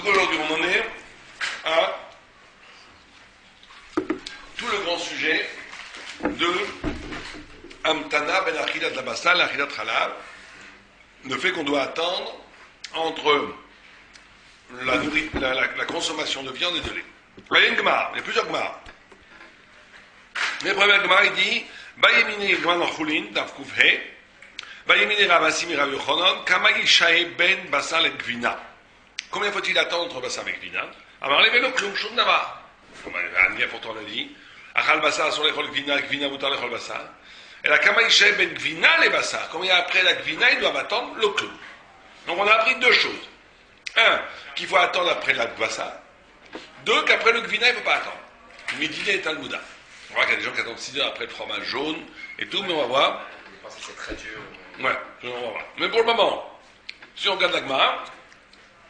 Aujourd'hui, on en est à tout le grand sujet de Amtana ben Achilat Labassa, l'Achilat Chalab, le fait qu'on doit attendre entre la consommation de viande et de lait. Il y a une Gemara, il y a plusieurs Gemara. Le premier Gemara, il dit Bayemine Gman Chulin, Daf Kufhe, Bayemine Ravassim et Rav Yochanan, Kama Yishae ben Bassal et Gvina. Combien faut-il attendre entre Bassal et Gvina? Alors, les vélos, Kloum, Shum Nava. Comme Ania pourtant l'a dit, Achal Bassal, sur l'école Gvina, Gvina, Moutar, l'école Bassal. Et la Kama Yishae ben Gvina, les Bassal. Combien après la Gvina, ils doivent attendre le Kloum. Donc, on a appris deux choses. Un, qu'il faut attendre après la Bassal. Deux, qu'après le Gvina, il ne faut pas attendre. Médina et Talmuda. On voit qu'il y a des gens qui attendent 6 heures après le fromage jaune et tout, mais on va voir. Je pense que c'est très dur. Ouais, on va voir. Mais pour le moment, si on regarde la Gemara,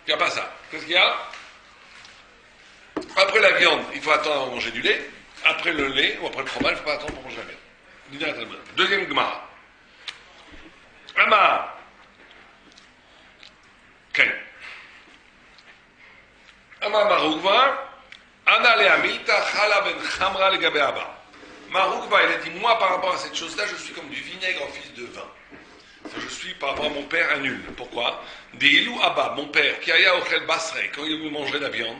il n'y a pas ça. Qu'est-ce qu'il y a? Après la viande, il faut attendre à manger du lait. Après le lait, ou après le fromage, il ne faut pas attendre pour manger la viande. Médina et Talmuda. Deuxième Gemara. Ama. Ken. Ama Maroukva. Ana le Amilta, Chala ben Chamra le Gabé Abba. Maroukva, il a dit, moi par rapport à cette chose-là, je suis comme du vinaigre en fils de vin. Je suis par rapport à mon père un nul. Pourquoi? Des Ilou Abba, mon père, qui aya Ochel Basre, quand il mangeait la viande,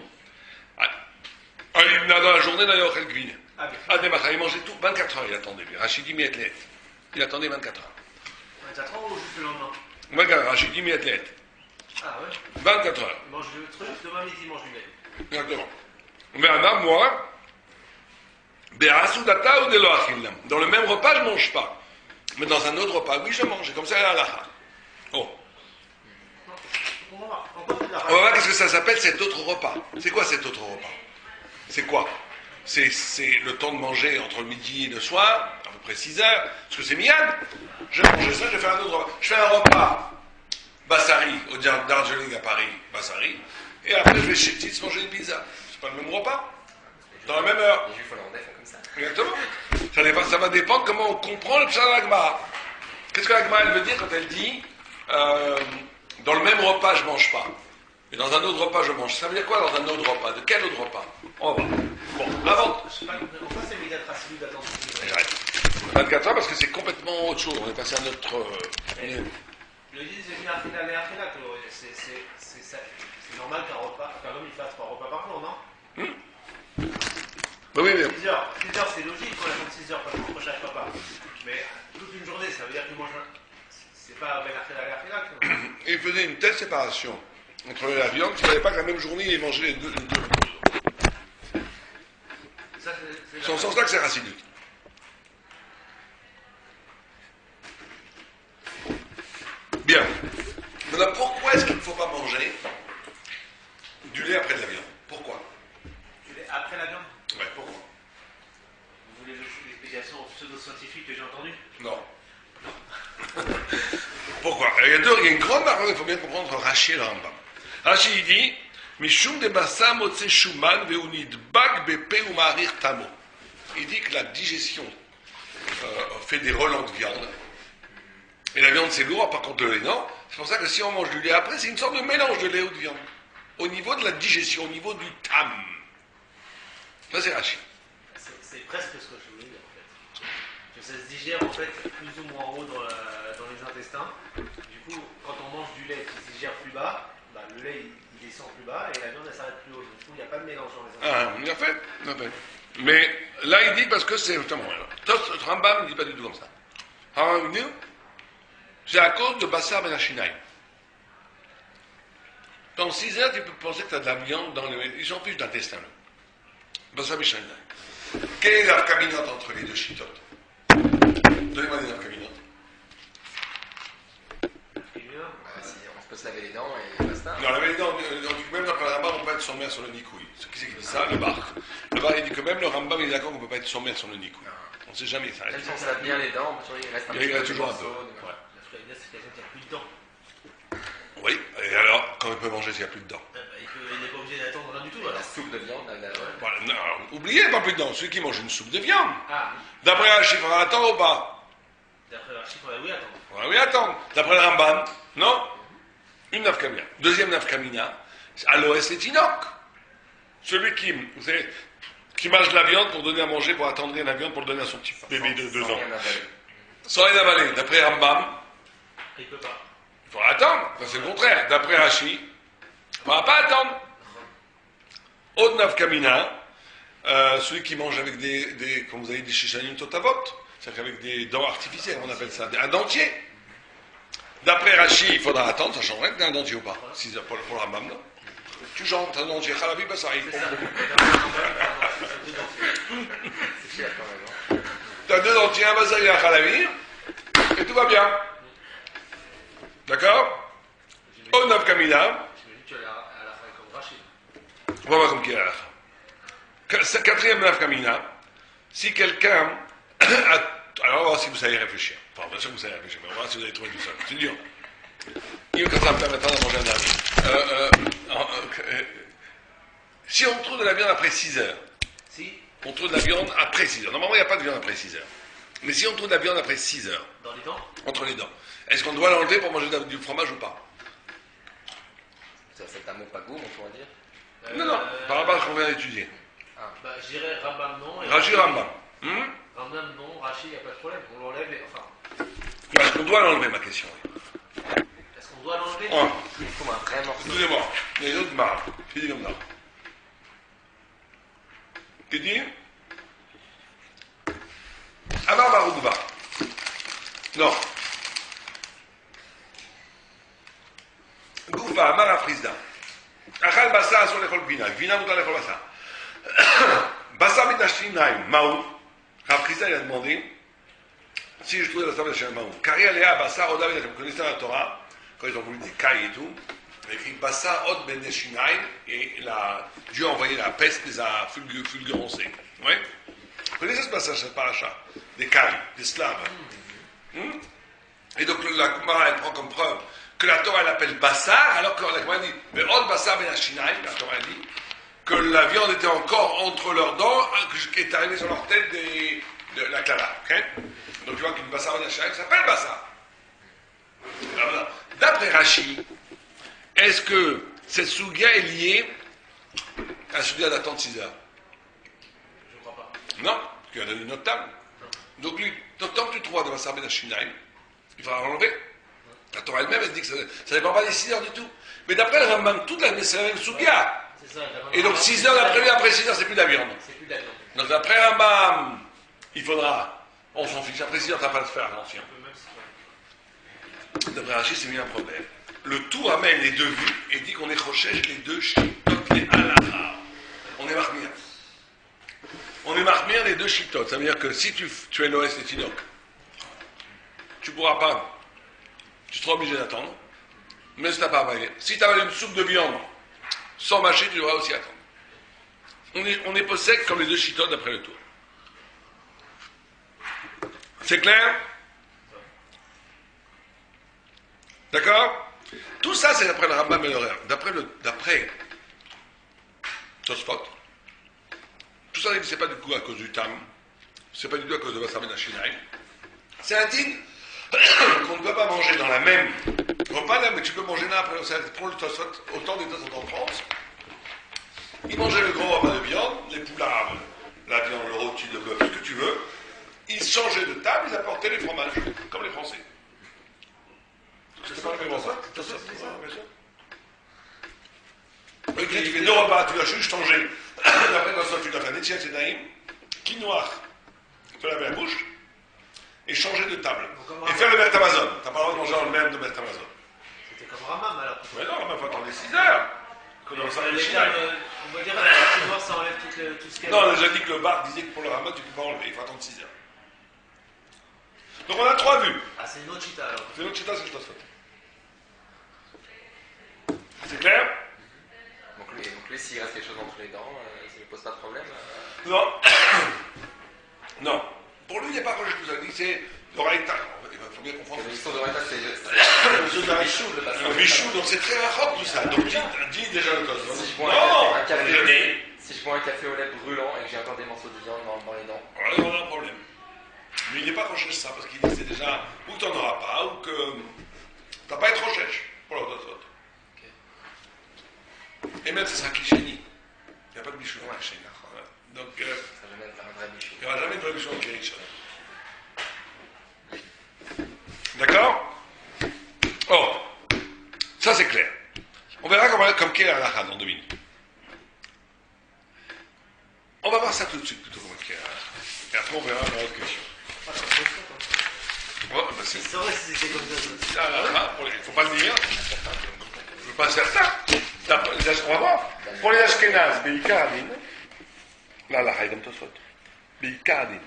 il n'a dans la journée d'ailleurs Ochel Gvine. Il mangeait tout, 24 heures il attendait. Rachidi Mietlet. Il attendait 24 heures. 24 heures ou juste le lendemain? Regarde, Rachidi Mietlet. Ah ouais? 24 heures. Il mange le truc, demain midi il mange du lait. Exactement. Mais Anna, moi, dans le même repas, je ne mange pas. Mais dans un autre repas, oui, je mange. C'est comme ça, la halakha. Oh. On va voir. On va voir qu'est-ce que ça s'appelle cet autre repas. C'est quoi cet autre repas? C'est quoi? C'est le temps de manger entre le midi et le soir, à peu près 6 heures. Parce que c'est miad. Je vais manger ça, je vais faire un autre repas. Je fais un repas Bassari, au Darjeeling à Paris, Bassari. Et après, je vais chez Tis manger une pizza. C'est pas le même repas. Dans la même heure. Les juifs hollandais font comme ça. Exactement. Ça va dépendre comment on comprend le pshat de la Gemara. Qu'est-ce que la Gemara elle veut dire quand elle dit dans le même repas je mange pas, et dans un autre repas je mange? Ça veut dire quoi dans un autre repas? De quel autre repas? On va voir. Bon, avant. Je sais pas pourquoi c'est Médiat Rassilou d'attendre. 24 heures parce que c'est complètement autre chose. On est passé à notre. Le dit c'est bien c'est normal qu'un repas, qu'un homme il fasse 3 repas par jour, non? Oui, mais. 6 heures c'est logique qu'on attend 6 heures pour chaque repas. Mais toute une journée, ça veut dire qu'il mange. C'est pas Ben Achila. Il faisait une telle séparation entre la viande qu'il ne fallait pas que la même journée il mangeait les deux. C'est en ce sens-là que c'est racidique. Bien. Maintenant, pourquoi est-ce qu'il ne faut pas manger du lait après de la viande? Pourquoi? Du lait après la viande? Ouais, pourquoi? Vous voulez l'explication pseudo-scientifique que j'ai entendue? Non. Pourquoi? Il y a une grande marque, il faut bien comprendre Rashi et le Rambam. Rashi il dit Mishum de bassa motse shuman veunid bag bepe ou marir tamo. Il dit que la digestion fait des relents de viande. Et la viande c'est lourd, par contre le lait non. C'est pour ça que si on mange du lait après, c'est une sorte de mélange de lait ou de viande. Au niveau de la digestion, au niveau du tam. Ça c'est Rashi. C'est presque ce que je voulais dire en fait. Que ça se digère en fait plus ou moins en haut dans les intestins. Du coup, quand on mange du lait qui se digère plus bas, bah, le lait il descend plus bas et la viande elle s'arrête plus haut. Du coup, il n'y a pas de mélange dans les intestins. Ah, bien fait. Mais là il dit parce que c'est justement. Rambam ne dit pas du tout comme ça. Rambam dit c'est à cause de Bassar Ben Hashinaï. Dans 6 heures, tu peux penser que tu as de la viande dans le. Ils s'en fichent d'intestin. Bassar Ben Hashinaï. Quelle est la caminote entre les deux chitotes? Donnez-moi des caminotes. On peut se laver les dents et basta. Non, laver les dents, même dans le Rambam, on peut être sommaire sur le nikouï. Qui c'est qui dit ça? Le bar. Le bar, il dit que même le Rambam, il est d'accord qu'on ne peut pas être sommaire sur le nikouï. On ne sait jamais ça. Même si on se lave bien les dents, il reste un petit peu. Il reste toujours un peu. La c'est quelqu'un qui n'a plus de dents. Oui, et alors, quand il peut manger s'il n'y a plus de dents? Il n'est pas obligé d'attendre rien du tout alors. La soupe de viande, Voilà, non, oubliez pas plus de dents, celui qui mange une soupe de viande. Ah, D'après un chiffre, on va attendre ou pas? d'après l'archive, oui, attends. On va oui attendre. D'après le Rambam, non? Une nafkamina. Deuxième nafkamina, À l'OS, c'est Tinoc. Celui qui, vous savez, qui mange de la viande pour donner à manger, pour attendrir la viande pour le donner à son petit bébé de 2 ans. Rien avaler. Sans rien avaler. D'après Rambam, Il peut pas. il faudra attendre. Ça, c'est le contraire. D'après Rashi, il ne faudra pas attendre. Odnav Kamina, celui qui mange avec des comme vous avez dit, Shishanim Totavot, c'est-à-dire avec des dents artificielles, on appelle ça, un dentier. D'après Rashi, il faudra attendre, ça changerait que t'as un dentier ou pas. Si pour le Rambam, non. Tu chantes un dentier, Khalavi, bah ça arrive. C'est ça. C'est cher quand même. Hein. T'as 2 dentiers, un basari et un Khalavi, et tout va bien. D'accord Odnav Kamina, J'imagine que tu as à la fin comme Rachid. on va voir comme qui est là. 4e Nav Kamina, si quelqu'un a. Alors on va voir si vous savez réfléchir. Enfin, bien sûr que vous savez réfléchir, mais on va voir si vous allez trouver tout seul. C'est dur. Il me ça me permettra de manger un dernier. Si on trouve de la viande après 6 heures, Si, on trouve de la viande après 6 heures. Normalement, il n'y a pas de viande après 6 heures. Mais si on trouve de la viande après 6 heures, dans les dents, entre les dents, est-ce qu'on doit l'enlever pour manger du fromage ou pas? C'est un mot pas goût, on pourrait dire. Non, non, par rapport à ce qu'on vient d'étudier. bah, je dirais Rambam non. Et Rashi Rambam. Rambam non, Rachid, il n'y a pas de problème. On l'enlève et enfin. Est-ce qu'on doit l'enlever, ma question? Est-ce qu'on doit l'enlever Il faut un vrai morceau. Excusez-moi, il y a une autre marque. Qui dit comme ça? Qui dit? Amar Baroukba. Non. Goufa, Amar Afrizda. Achal Bassa sur l'école Gvina. Gvina mouta l'école Bassa. Bassa Mitashinaim, Maou. Afrizda, il a demandé si je trouvais la table de chez Maou. Kari Aléa, Bassa, Oda, vous connaissez dans la Torah, quand ils ont voulu des cailles et tout, il a écrit Bassa, Od, Ben Neshinaim, et Dieu a envoyé la peste, les a fulguroncés. Oui? Vous connaissez ce passage, cette paracha? Des cailles, des slaves. Et donc la Kumara, elle prend comme preuve que la Torah, elle appelle Bassar, alors que la Kumara dit, mais Od Bassar Ben Hashinaim, la Torah dit, que la viande était encore entre leurs dents, qui est arrivée sur leur tête de la clara. Okay? Donc tu vois qu'une Bassar Ben Hashinaim s'appelle Bassar. D'après Rashi, est-ce que cette Sougia est liée à la Sougia d'attente 6 heures? Je crois pas. Non, parce qu'il a donné une autre table. Donc lui, tant que tu trouves de Bassar Ben Hashinaim, il faudra l'enlever. La Torah elle-même, elle dit que ça ne dépend pas des 6 heures du tout. Mais d'après le Rambam, toute la c'est la même Sougia. C'est ça. Et donc 6 heures d'après lui, après 6 heures, c'est plus de la viande. C'est plus de la viande. Donc d'après Rambam, il faudra, on s'en fiche, après 6 heures, tu n'as pas de faire, attention. Un peu même si D'après Rachid, c'est bien un problème. Le tout amène les 2 vues et dit qu'on est chochèche les 2 chitotes, les halakha. On est marmire. On est marmire les 2 chitotes. Ça veut dire que si tu es l'OS et Tinoc, tu ne pourras pas, tu seras obligé d'attendre, mais si tu n'as pas avalé. Si tu avales une soupe de viande sans mâcher, tu devras aussi attendre. On est pas sec comme les 2 chitotes d'après le tour. C'est clair? D'accord? Tout ça, c'est d'après le Rambam et l'horaire. D'après Tosfot, tout ça, c'est pas du coup à cause du tam, c'est pas du tout à cause de Bassar Ben Hashinaim. C'est un din qu'on ne peut pas manger dans la même repas, là, mais tu peux manger là après. Pour le Tosfot, autant des Tosfot en France, ils mangeaient le gros repas de viande, les poulards, la viande, le rôti, le bœuf, ce que tu veux. Ils changeaient de table, ils apportaient les fromages, comme les Français. C'était pas le même repas. Bien sûr. Tu fais 2 repas, tu dois juste changer. Après, dans tu dois faire des tiens, c'est naïm, quinoa, te laver la bouche, et changer de table. Et faire le Beth Amazon. Tu n'as pas le droit de manger dans le même de Beth Amazon. c'était comme Rambam alors. Mais non, il faut attendre les 6 heures. On va dire que la noir, ça enlève tout ce qu'elle Non, on a déjà dit que le bar disait que pour le ramat, tu ne peux pas enlever, il faut attendre 6 heures. Donc on a 3 vues. Ah, c'est une autre chita alors. C'est l'autre chita, c'est je t'assois. C'est clair? Donc lui, s'il reste quelque chose entre les dents, ça ne lui pose pas de problème. Non. Non. Pour lui, il n'est pas rejeté tout ça. Il dit c'est l'oreilleta. Il faut bien comprendre. L'histoire de Reta, c'est Un bichou, donc c'est très rare tout ça. Donc dis déjà le tos. Si je bois un café au lait brûlant et que j'ai encore des morceaux de viande dans les dents. Voilà, on a un problème. Mais il n'est pas recherché ça parce qu'il dit c'est déjà ou que tu n'en auras pas ou que tu n'as pas être recherché pour l'autre. ce sera Kisheni. Il n'y a pas de bichou dans la chaîne. Donc, Ça va même faire un vrai bichou. il n'y aura jamais de vrai bichou dans Kisheni. D'accord? Oh, ça c'est clair. On verra comme quelle est la halakha dans 2 minutes. On va voir ça tout de suite plutôt comme quelle est la halakha. Et après on verra dans l'autre question. Ouais, bah c'est C'est vrai si c'était comme ça. ça la halakha. Il ne faut pas le dire. Je ne suis pas certain. On va voir. Pour les Ashkenaz, Beikar Adin, la halakha est comme Tosfot. Beikar Adin.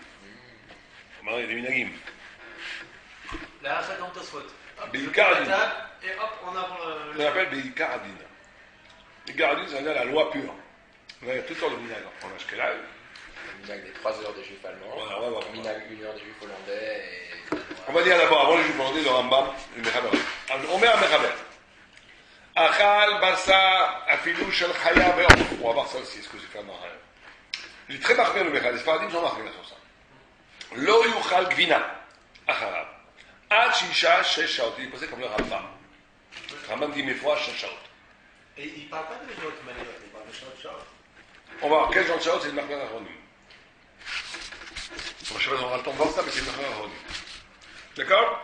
Maintenant il y a des minagim. La hacha dans Tosfot. Beikar Adin. Et hop, on avant On appelle Beikar Adin. Beikar Adin, ça veut dire la loi pure. Il y a tout le temps le minag en Ashkenaz. Minag des 3 heures des juifs allemands. Voilà, on va voir. Minag 1 heure des juifs hollandais. Et... On va dire d'abord, avant les juifs hollandais, le Rambam, le Mechaber. On met un Mechaber. Achal, Bassa, Afilou, Shel Chaya, Be'or. On va voir ça aussi, est-ce que c'est fait dans Chaya. Il est très marqué le Mechaber. Les Sparadim sont marqués sur ça. Lo Yuchal Gvina, Acharab. Ad Shisha, Shesh Shaot. Il est posé comme le Rambam. Le Rambam dit, mes fois, Shesh Shaot. Et il ne parle pas de Jot Maniot, il parle de Shot Shot. On va voir quel genre de Shaot, c'est le Marqueur Aronim. Je ne sais pas si on aura le temps de voir ça, mais c'est le Marqueur Aronim. d'accord?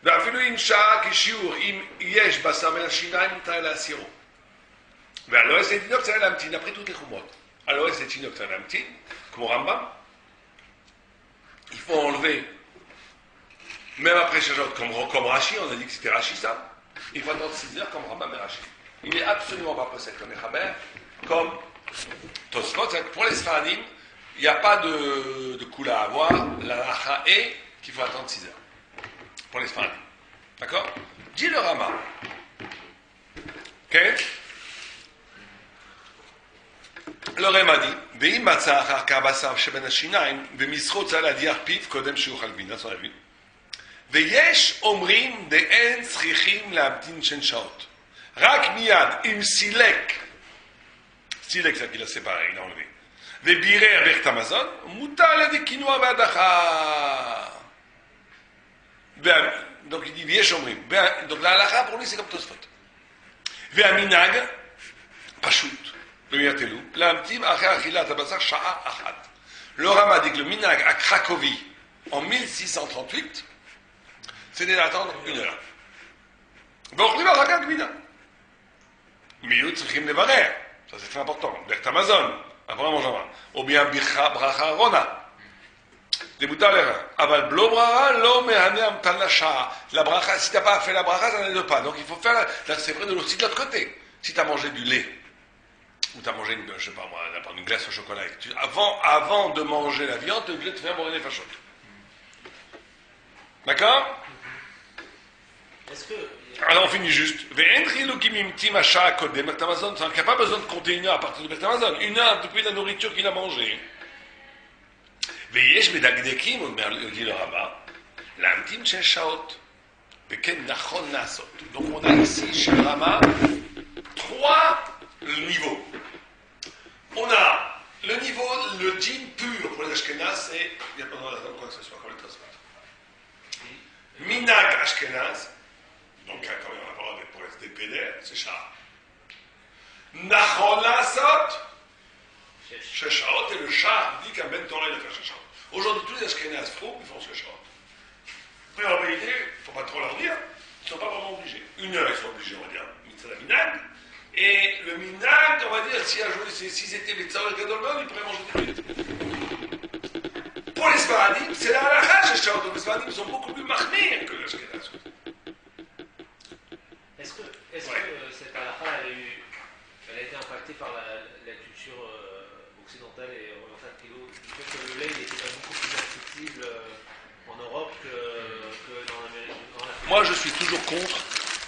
ואפילו אם שעה כשיעור, אם יש בשר מן השיניים, מותר להסירו. והלא עשה תינוק צריך להמתין, après toutes les חומרות. הלא עשה תינוק צריך להמתין, כמו רמב"ם. Il faut enlever, même après Shachot, comme Rashi, on a dit que c'était Rashi ça. Il faut attendre 6 heures comme Rambam et Rashi. Il n'est absolument pas possible comme Mechaber, comme Tosfot. Pour les Sfaradim, il n'y a pas de coula à avoir. La lacha est qu'il faut attendre 6 heures. Pour les Sfaradim. D'accord? Dit le Rama. Ok? Le Rama dit, ואם מצא אחר כך בשר שבין השיניים, ומשחו צריך להדיח פיו קודם שיאכל גבינה, ça on a vu. ויש אומרים דאין צריכים להמתין 6 שעות. רק מיד, אם סילק זה qu'il a séparé, il a enlevé. ובירר איך את המזון, מותר לידי קינוע והדחה. Donc il dit, ויש אומרים. Donc la halakha pour lui c'est comme Tosfot. והמנהג, פשוט. להמתין אחרי אכילת הבשר שעה אחת. Le Rama dit que le minhag à Cracovie en 1638 c'était d'attendre 1 heure. Donc il va regarder Gmina. מיעוט צריכים לברר, ça c'est très important, ברכת המזון, après manger, ou bien ברכה אחרונה. זה מותר לך, אבל בלא ברכה לא מהנה המתן לשעה. La bracha, si tu n'as pas fait la bracha, ça n'aide pas. Donc il faut faire, c'est vrai de l'autre, de l'autre côté. Si tu as mangé du lait, ou tu as mangé je sais pas moi, une glace au chocolat, avant de manger la viande, tu es obligé de faire boire des fachotes. D'accord? Est-ce que. Alors on finit juste. Il n'y a pas besoin de compter 1 heure à partir de Amazon. 1 heure depuis la nourriture qu'il a mangée. ויש מדקדקים, אומר לי לרמה, להמתין 6 שעות. וכן נכון לעשות. Donc on a ici chez le Rama 3 niveaux. On a le niveau, le djinn pur pour les Ashkenaz, et il n'y a pas besoin d'attendre quoi que ce soit, comme les Tosfot. Minag Ashkenaz, donc quand même on a pas le droit pour rester pédère, c'est Shah. Nachon Lasot, 6 shaot, et le Shah dit qu'un Ben Torah il a fait 6 shaot. Aujourd'hui tous les Ashkenaz faux, ils font 6 shaot. Après en vérité, il ne faut pas trop leur dire, ils ne sont pas vraiment obligés. 1 heure ils sont obligés, on va dire, c'est la Minag. Et le minag, on va dire, si c'était les Tzarek Gadolman, il pourrait manger des frites. Pour les Sfaradim, c'est la halakha, les Shaot. Les Sfaradim sont beaucoup plus mahmir que les Ashkenaz. Est-ce que cette halakha, elle a été impactée par la culture occidentale et orientale du fait que le lait était beaucoup plus accessible en Europe que dans l'Amérique? Moi, je suis toujours contre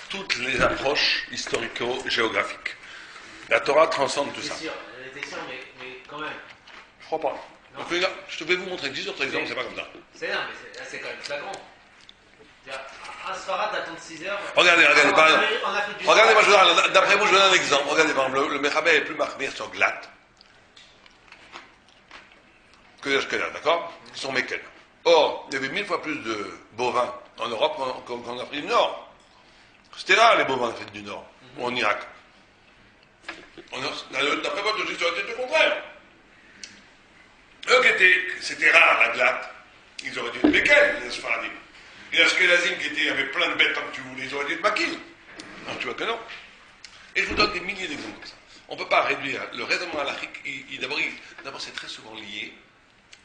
toutes les approches historico-géographiques. La Torah transcende tout ça. Elle était sûre, mais quand même. Je crois pas. Donc, je vais vous montrer 10 autres exemples, c'est pas comme ça. C'est quand même flagrant. Un Sfarad d'attendre 6 heures. Regardez, par exemple. Regardez, d'après moi, je vous donne un exemple. Regardez, par exemple, le Mechaber est plus marqué sur Glat que les Ashkenaz, d'accord? Ils sont Mekkel. Or, il y avait 1000 fois plus de bovins en Europe qu'en Afrique du Nord. C'était là les bovins en Afrique du Nord, ou en Irak. D'après votre logique, ça aurait été le contraire. Eux c'était rare, la glatte, ils auraient dû être Bekel, les Sfaradim. Et la Ashkenazim qui avait plein de bêtes comme tu voulais, ils auraient dû être Makil. Non, tu vois que non. Et je vous donne des milliers d'exemples comme ça. On ne peut pas réduire le raisonnement halachique. D'abord, c'est très souvent lié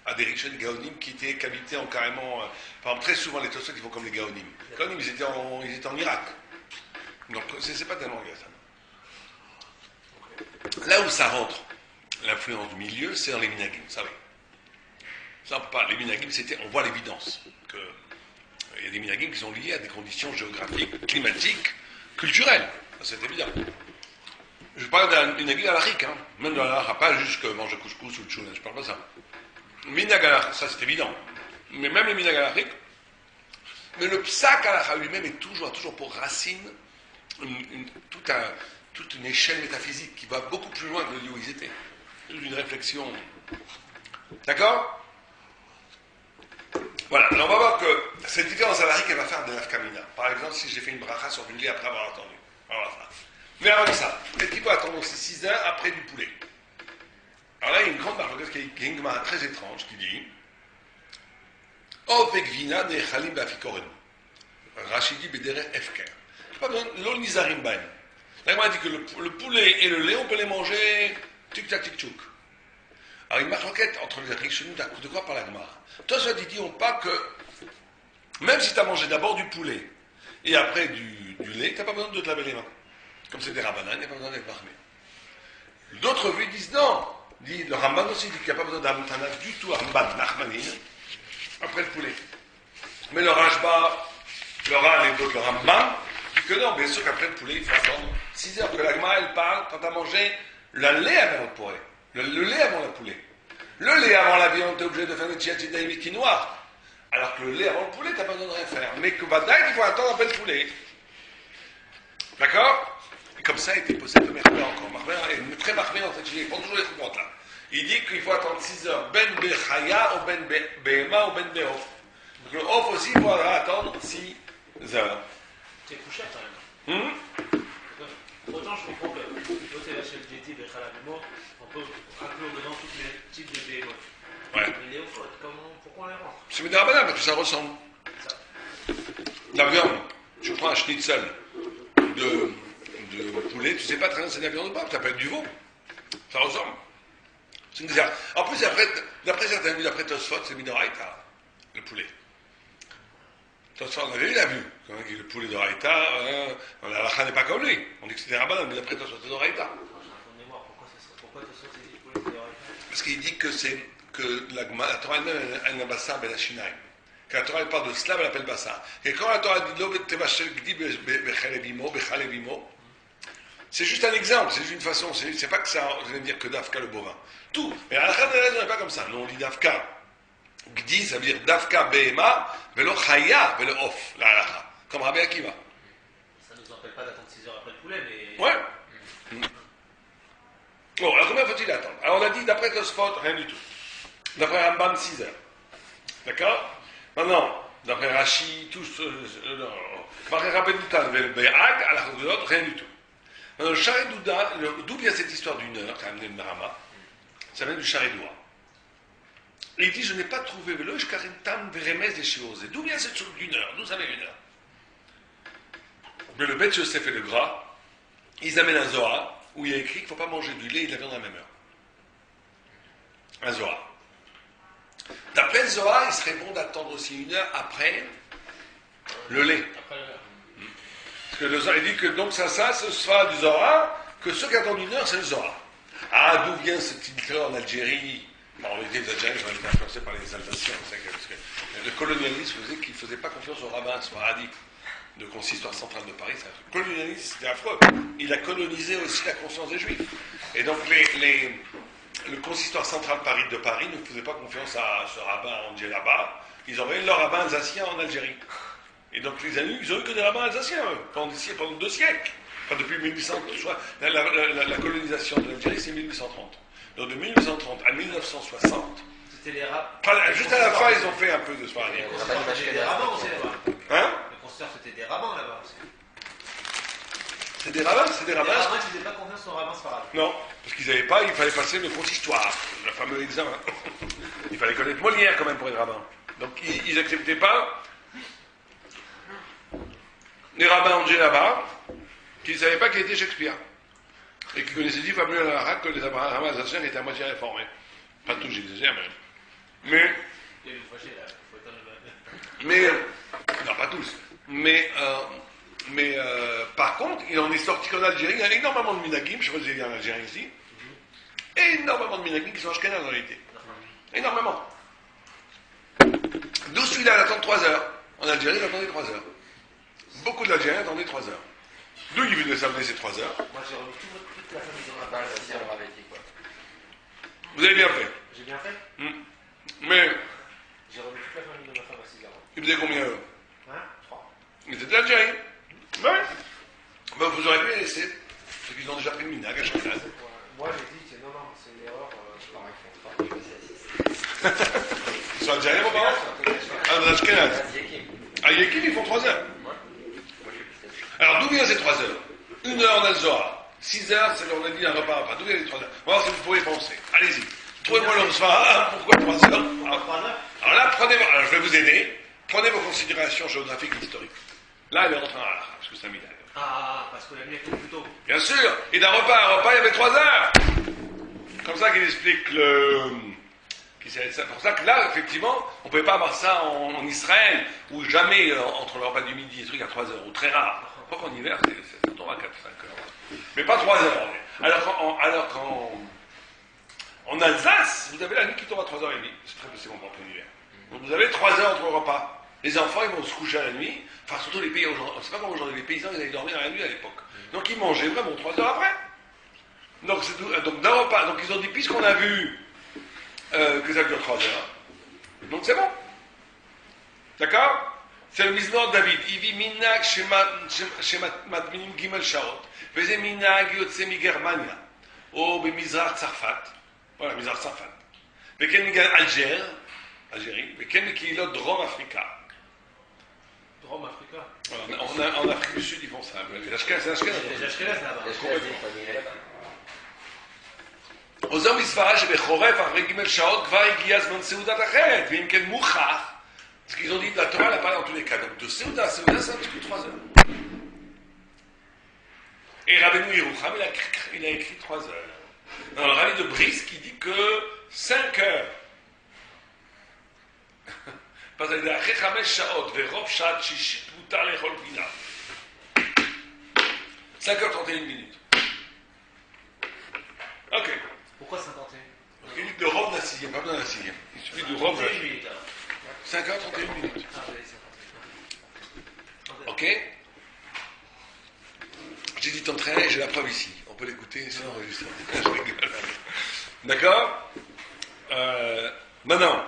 à des Rishon Gaonim qui habitaient en carrément. Par exemple, très souvent, les Tosfot, ils font comme les Gaonim. Les Gaonim, ils étaient en Irak. Donc, c'est pas tellement lié à ça. Là où ça rentre, l'influence du milieu, c'est dans les Minagim, ça oui. Ça, on peut pas. Les Minagim, on voit l'évidence. Il y a des Minagim qui sont liés à des conditions géographiques, climatiques, culturelles. Ça, c'est évident. Je parle d'un minagim halachique, hein. Même dans la pas juste que manger couscous ou le choulen, je parle pas de ça. Minag halachique, ça c'est évident. Mais même les minag halachiques, mais le psak halacha lui-même est toujours pour racine toute une échelle métaphysique qui va beaucoup plus loin que le lieu où ils étaient. Toute une réflexion. D'accord? Voilà, alors on va voir que cette différence halachique, elle va faire de l'afkamina. Par exemple, si j'ai fait une bracha sur du lait après avoir entendu. Alors, mais avant ça, est-ce qu'il faut attendre aussi 6 heures après du poulet? Alors là, il y a une grande marque qui est une gemara très étrange qui dit Ofek vina ne chalim bafikoren. Rachidi bedere efker. Pas besoin de l'ol nizarim baim. La gemara dit que le poulet et le lait, on peut les manger tic-tac tic-tchouk. Alors une marque entre les Rishonim, de quoi par la gemara? Toi, ça dit, disons pas que même si tu as mangé d'abord du poulet et après du lait, tu n'as pas besoin de te laver les mains. Comme c'est des Rabbanan, il n'y a pas besoin d'être marmé. D'autres vues disent non. Le Ramban aussi dit qu'il n'y a pas besoin d'Amtana du tout, Ramban, Nachmanin, après le poulet. Mais le Rajba, le Ran et d'autres, le Ramban, dit que non, bien sûr qu'après le poulet, il faut attendre 6 heures. Que la Gemara, elle parle quand tu as mangé le lait avant le poulet. Le lait avant le poulet. Le lait avant la viande, tu es obligé de faire le tchiati d'aïmiti noir. Alors que le lait avant le poulet, tu n'as pas besoin de rien faire. Mais que Badaï, il faut attendre après le poulet. D'accord? Comme ça a été posé de Mervé encore. Mervé est très marqué dans cette idée. Il prend toujours les trucs là. Il dit qu'il faut attendre 6 heures. Ben Bechaya ou Ben Behema ou Ben Behof. Donc le Hof aussi, il faudra attendre 6 heures. C'est couché quand même. Autant je comprends que l'hôtel HLGT, Bechalabimo, on peut inclure dedans tous les types de BMO. Ouais. Mais les Hofot, pourquoi on les rentre? C'est des rabbinats, parce que ça ressemble. La viande, je prends un schnitzel de poulet, tu sais pas très bien si c'est de la viande ou pas, ça peut être du veau. Ça ressemble. C'est une bizarre. En plus, d'après certains vues, d'après Tosfot, c'est Midoraïta, le poulet. Tosfot, on avait eu la vue. Le poulet de Raïta, la halakha n'est pas comme lui. On dit que c'était Rabbanan, mais d'après Tosfot, c'est de Raïta. Pourquoi Tosfot c'est dit poulet de Raïta? Parce qu'il dit que la Torah elle-même, elle n'a bassar ben hashinaim. Quand la Torah elle parle de slav, elle appelle bassar. Et quand la Torah dit lo tevashel gdi bechalevimo, c'est juste un exemple, c'est juste une façon, c'est pas que ça veut dire que Dafka le bovin. Tout. Mais à la fin de la n'est pas comme ça. Nous on dit Dafka. Gdi, ça veut dire Dafka Behema, velo Chaya, velo Off, la halakha. Comme Rabbi Akiva. Ça ne nous empêche pas d'attendre 6 heures après le poulet, mais. Ouais. Bon, alors combien faut-il attendre? Alors on a dit d'après Tosfot, rien du tout. D'après Rambam, 6 heures. D'accord? Maintenant, d'après Rashi, tous. D'après Rabbi Doutan, Béhag, à la Chodot, rien du tout. Maintenant, le Charidouda, d'où vient cette histoire d'une heure qu'a amené le Narama? Ça vient du Charidoua. Et il dit, je n'ai pas trouvé Velosh Karintam Veremes des Shiose. D'où vient cette chose d'une heure? D'où ça vient une heure? Mais le Beth Yosef et le Gras, ils amènent un Zohar où il y a écrit qu'il ne faut pas manger du lait et de la viande à la même heure. Un Zohar. D'après le Zohar, il serait bon d'attendre aussi une heure après le lait. Après l'heure. Parce que le Zohar, il dit que donc ça ce sera du Zohar, que ceux qui attendent une heure, c'est le Zohar. Ah, d'où vient ce titre en Algérie? Bon, les Algériens ont été influencés par les Alsaciens, parce que le colonialisme faisait qu'ils ne faisaient pas confiance au rabbin Sfaradi, de consistoire central de Paris. Le colonialisme, c'était affreux. Il a colonisé aussi la conscience des Juifs. Et donc le consistoire central de Paris ne faisait pas confiance à ce rabbin en là-bas. Ils envoyaient leur rabbin alsacien en Algérie. Et donc ils ont eu que des rabbins alsaciens, eux, pendant 2 siècles. Enfin, depuis 1800, la colonisation de l'Algérie, c'est 1830. Donc de 1830 à 1960, C'était les rabbins. Juste à la fin, ils ont fait un peu de soirée. Les concerts, c'était des rabbins aussi là-bas. Hein? Les concerts, c'était des rabbins là-bas aussi. C'est des rabbins, c'est des Les rabbins. rabbins qui faisaient pas confiance aux rabbins sfarades. Non, parce qu'ils n'avaient pas, il fallait passer le consistoire, le fameux examen. Il fallait connaître Molière quand même pour être rabbin. Donc ils n'acceptaient pas les rabbins en là-bas qui ne savaient pas qui était Shakespeare. Et qui connaissaient 10 fois mieux la Harak que les rabbins alsaciens étaient à moitié réformés. Pas tous, j'exagère même. Mais, Il y a une fâchée là, faut éteindre le non pas tous. Mais par contre, il en est sorti qu'en Algérie, il y a énormément de minagim, je sais pas si vous avez dit en Algérie ici, énormément de minagim qui sont ashkénazes en réalité. Énormément. D'où celui-là, il attend 3 heures. En Algérie, il attendait 3 heures. Beaucoup d'Algériens attendaient 3 heures. D'où il venait s'amener ces 3 heures. Moi j'ai remis toute la famille dans Ah, la bah, le sien rabbitique, quoi. Vous avez bien fait. J'ai bien fait. Mais, J'ai remis toute la famille de ma femme à 6 heures. ils faisaient combien eux? Hein 3. Ils étaient d'Algérie. Ouais. Ben, vous aurez pu les laisser. Parce qu'ils ont déjà pris le minag à chaque place. Moi j'ai dit c'est non, c'est une erreur. Pareil, ils font 3, je vais passer à 6. Ils sont algériens, vos parents? Ah, dans Ashkenaz. À Yekim, ils font 3 heures. Alors, d'où viennent ces 3 heures? 1 heure en Alzohar. 6 heures, c'est on a dit un repas. D'où viennent les 3 heures? On va voir si vous pouvez penser. Allez-y. Trouvez-moi le soir. Pourquoi 3 heures? Alors là, alors je vais vous aider. Prenez vos considérations géographiques et historiques. Là, elle est rentrée en halakha, parce que c'est un minag. Ah, parce que la nuit était plus tôt. Bien sûr. Et d'un repas à un repas, il y avait 3 heures. Comme ça qu'il explique le... C'est pour ça que là, effectivement, on ne pouvait pas avoir ça en Israël, où jamais, entre le repas du midi et le truc à 3 heures, ou très rare. Pas qu'en hiver, ça tombe à 4-5 heures. Mais pas 3 heures. Alors qu'en Alsace, vous avez la nuit qui tombe à 3h30. C'est très possible en plein hiver. Donc vous avez 3 heures entre repas. Les enfants, ils vont se coucher à la nuit. Enfin, surtout les pays aujourd'hui. C'est pas comme aujourd'hui. Les paysans, ils allaient dormir à la nuit à l'époque. Donc ils mangeaient vraiment 3 heures après. Donc d'un repas. Donc ils ont dit, puisqu'on a vu que ça dure 3 heures, donc c'est bon. D'accord? C'est le Mizmor de David. Il vit minag shematminim gimel shaot. וזה מנהג יוצא מגרמניה, או במזרח צרפת, voilà, מזרח צרפת, וכן אלג'רי, וכן מקהילות דרום אפריקה. Drôme Africa. Voilà, en Afrique du Sud, ils font ça. C'est l'Ashkenaz. Les Ashkenaz là-bas. עוזר מסברה שבחורף אחרי ג' שעות כבר הגיע זמן סעודת אחרת, ואם כן מוכח, ce qu'ils ont dit, la Torah n'a pas dans tous les cas. Donc de Seuda à Seuda, c'est un petit peu 3 heures. Et Rabbeinu Yerucham, il a écrit 3 heures. Dans le Rabbi de Brisk, qui dit que 5 heures. Parce qu'il dit, אחרי 5 שעות ורוב שעת שישית מותר לאכול פינה. 5h31 minutes. Ok. Pourquoi 51? Donc il dit que le Rov d'un 6e, pas besoin d'un 6e. Il suffit du Rov. 51 minutes. 5h31 minutes. Ah oui, 51. Ok. J'ai dit ton train, j'ai la preuve ici. On peut l'écouter, c'est enregistré. Je rigole. D'accord. Maintenant,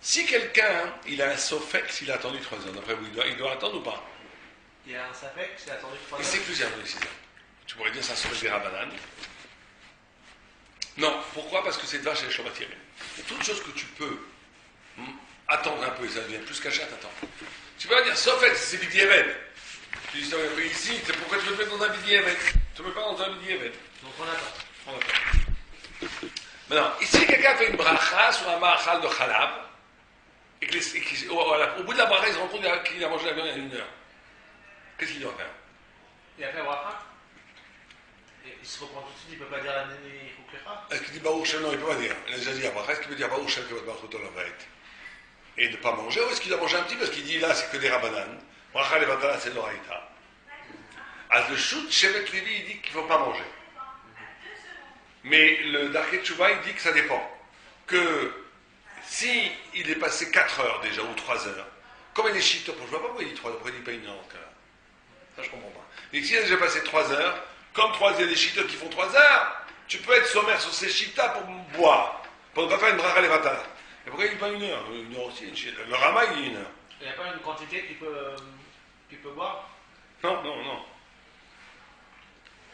si quelqu'un, il a un sofek, s'il a attendu 3 heures, d'après vous, il doit attendre ou pas? Il y a un safek, c'est attendu 3 Il heures. sait que c'est attendu 6 heures. Tu pourrais dire ça sur des rabananes. Non, pourquoi? Parce que c'est vache et les chomatirés. Toute chose que tu peux attendre un peu et ça devient plus qu'achat, attends. Tu peux pas dire, sofek, c'est bidieven. Tu dis, ici, c'est pourquoi tu veux te mettre dans un bidieven? Tu ne mets pas dans un bidieven. Donc on attend. On attend. Maintenant, ici, quelqu'un fait une bracha sur un mahachal de chalab, et au bout de la bracha, il se rend compte qu'il a mangé la viande il y a 1 heure. Qu'est-ce qu'il doit faire? Il a fait bracha. Et il se reprend tout de suite, il ne peut pas dire à Néné, il faut que les Est-ce qu'il dit Baruch Shem? Non, il ne peut pas dire. Il a déjà dit à bracha. Est-ce qu'il peut dire Baruch Shem qui va te battre au lavet? Et de ne pas manger, ou est-ce qu'il doit manger un petit? Parce qu'il dit là, c'est que des rabananes. Bracha les batala, c'est l'oraïta. À le shoot, Shevet Levi, il dit qu'il ne faut pas manger. Mais le Darkei Tshuva, il dit que ça dépend. Que si il est passé 4 heures déjà, ou 3 heures, comme il est chita, je ne vois pas pourquoi il dit 3 heures, pourquoi il dit pas 1 heure en ce cas-là. Ça, je ne comprends pas. Et s'il a déjà passé 3 heures, comme 3 heures, des chitas qui font 3 heures, tu peux être sommaire sur ces chitas pour boire, pour ne pas faire une bracha levatala. Et pourquoi il dit pas 1 heure? 1 heure aussi, le Rama, il dit 1 heure. Il n'y a pas une quantité qu'il peut boire? Non.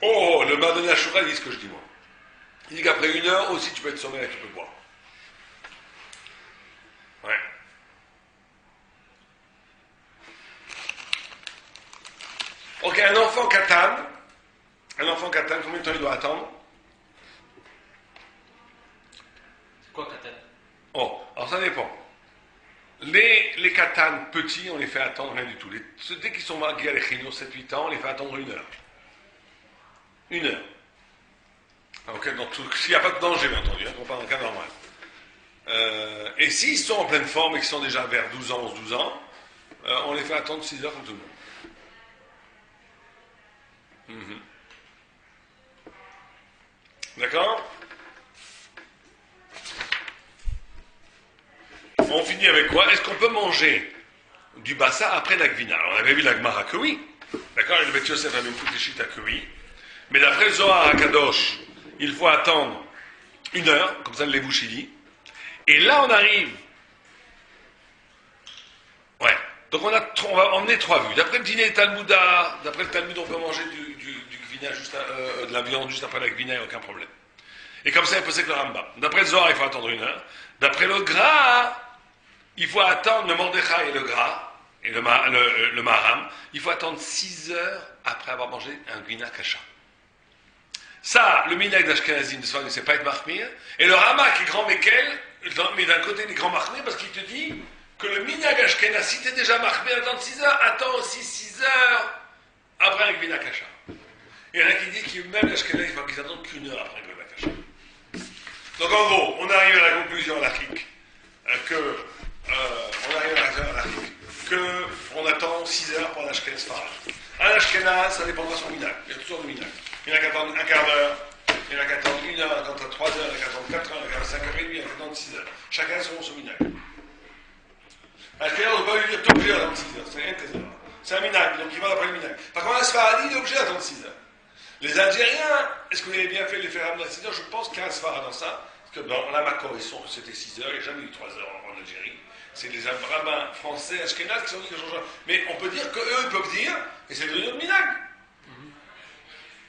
Oh, le Madonna Shura, il dit ce que je dis moi. Il dit qu'après 1 heure aussi, tu peux être sommaire et tu peux boire. Ouais. Ok, un enfant katan, Un enfant katan, combien de temps il doit attendre? C'est quoi katan? Oh, alors ça dépend. Les katan petits, on les fait attendre rien du tout. Dès qu'ils sont marqués à l'échino, 7-8 ans, on les fait attendre 1 heure. 1 heure. Okay, s'il n'y a pas de danger, bien entendu, on parle en cas normal. Et s'ils sont en pleine forme et qu'ils sont déjà vers 12 ans, 11-12 ans, on les fait attendre 6 heures comme tout le monde. D'accord? On finit avec quoi? Est-ce qu'on peut manger du bassa après la gvina? Alors on avait vu la Gemara que oui. D'accord? Le Bet Yosef avait une Kouteshita que oui. Mais d'après le Zohar HaKadosh, il faut attendre 1 heure, comme ça le Levouchi dit. Et là on arrive. Ouais. Donc on va emmener 3 vues. D'après le dîner Talmuda, d'après le Talmud, on peut manger du gvina de la viande juste après la gvina, il n'y a aucun problème. Et comme ça, il faut que le Ramba. D'après le Zohar, il faut attendre 1 heure. D'après le gras, il faut attendre le Mordechai et le gras, et le Maharam, il faut attendre 6 heures après avoir mangé un gvina kasha. Ça, le minag d'Ashkenazim de Sfarim, c'est pas être mahmir. Et le Rama qui est grand Mekel, mais d'un côté, il est grand mahmir parce qu'il te dit que le minag Ashkenaz, si t'es déjà mahmir, attends 6 heures, attends aussi 6 heures après un gvina kasha. Il y en a qui disent que même l'Ashkenaz, il faut qu'ils attendent qu'1 heure après un gvina kasha. Donc en gros, on arrive à la conclusion lachique qu'on attend 6 heures pour un Ashkenaz Farad. Un Ashkenaz, ça dépendra de son minag. Il y a toutes sortes de minag. Il y en a qui attendent un quart d'heure, il y en a qui attendent 1 heure, il y en a qui attendent 3 heures, il y en a qui attendent 4 heures, il y en a qui attendent 5 heures et demie, il y en a qui attendent 6 heures. Chacun selon son minag. Un Ashkenaz, on ne peut pas lui dire, tu es obligé d'attendre 6 heures. C'est rien que ça. C'est un minag, donc il va d'après le minag. Par contre, un Sfaradi, il est obligé d'attendre 6 heures. Les Algériens, est-ce que vous avez bien fait de les faire amener à 6 heures? Je pense qu'il y a un Sfarad dans ça. Parce que dans la Makor, c'était 6 heures, il n'y a jamais eu 3 heures en Algérie. C'est les rabbins français, Ashkenaz, qui sont dit que changent. Mais on peut dire qu'eux, ils peuvent dire, et c'est devenu notre minag.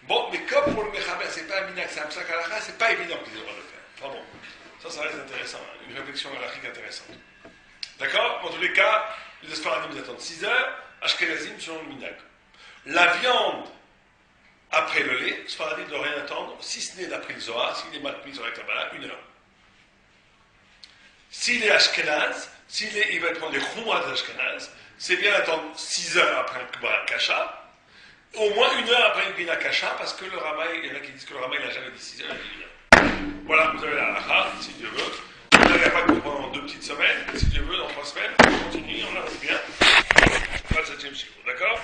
Bon, mais comme pour le Mechaber, c'est pas un minag, c'est un psak halakha, c'est pas évident qu'ils aient le droit de le faire. Enfin bon, ça reste intéressant, une réflexion halachique intéressante. D'accord? En tous les cas, les Sfaradim, ils attendent 6 heures, Ashkenazim selon le minag. La viande, après le lait, Sfaradim ne doit rien attendre, si ce n'est d'après le Zohar, s'il est mal pris sur la Kabbalah, 1 heure. S'il est Ashkenaz, il va prendre les Khumra de l'Ashkenaz, c'est bien d'attendre 6 heures après un Kasha, au moins 1 heure après une Gvina Kasha, parce que le Rama, il y en a qui disent que le Rama, il n'a jamais dit 6 heures, il a dit 1 heure. Voilà, vous avez la halakha, si Dieu veut. Vous n'avez pas compris pendant 2 petites semaines, si Dieu veut, dans 3 semaines, on continue, on avance bien. Pas le 7e chiffre, d'accord?